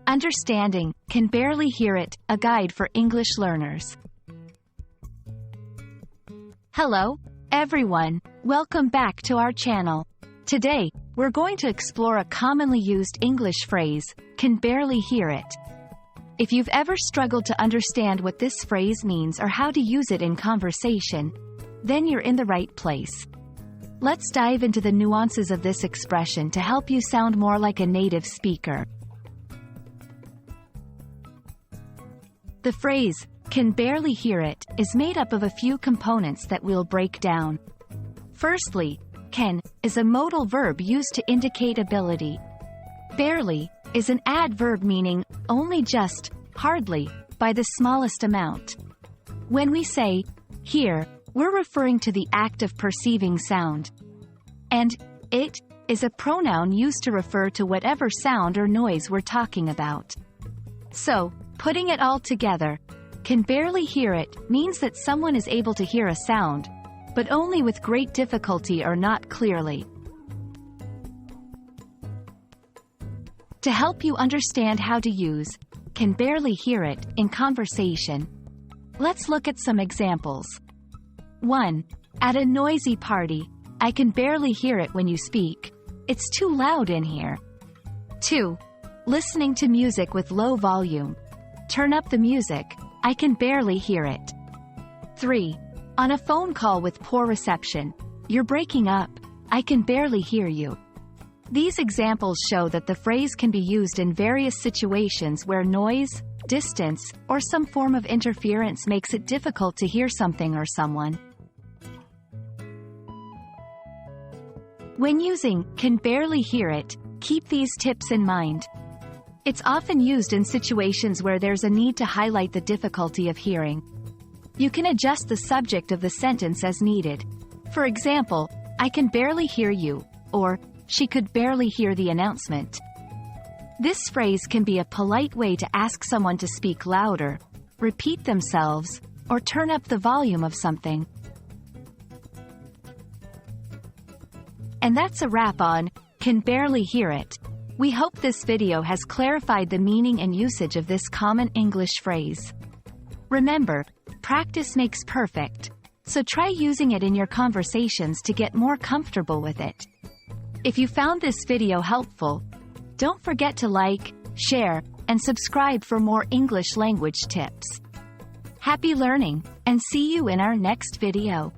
Understanding, can barely hear it, a guide for English learners. Hello, everyone. Welcome back to our channel. Today, we're going to explore a commonly used English phrase, can barely hear it. If you've ever struggled to understand what this phrase means or how to use it in conversation, then you're in the right place. Let's dive into the nuances of this expression to help you sound more like a native speaker. The phrase, can barely hear it, is made up of a few components that we'll break down. Firstly, can is a modal verb used to indicate ability. Barely is an adverb meaning only just, hardly, by the smallest amount. When we say hear, we're referring to the act of perceiving sound. And it is a pronoun used to refer to whatever sound or noise we're talking about. So, putting it all together, can barely hear it means that someone is able to hear a sound, but only with great difficulty or not clearly. To help you understand how to use can barely hear it in conversation, let's look at some examples. 1. At a noisy party, I can barely hear it when you speak. It's too loud in here. 2. Listening to music with low volume. Turn up the music, I can barely hear it. 3. On a phone call with poor reception, you're breaking up, I can barely hear you. These examples show that the phrase can be used in various situations where noise, distance, or some form of interference makes it difficult to hear something or someone. When using can barely hear it, keep these tips in mind. It's often used in situations where there's a need to highlight the difficulty of hearing. You can adjust the subject of the sentence as needed. For example, I can barely hear you, or she could barely hear the announcement. This phrase can be a polite way to ask someone to speak louder, repeat themselves, or turn up the volume of something. And that's a wrap on can barely hear it. We hope this video has clarified the meaning and usage of this common English phrase. Remember, practice makes perfect, so try using it in your conversations to get more comfortable with it. If you found this video helpful, don't forget to like, share, and subscribe for more English language tips. Happy learning, and see you in our next video.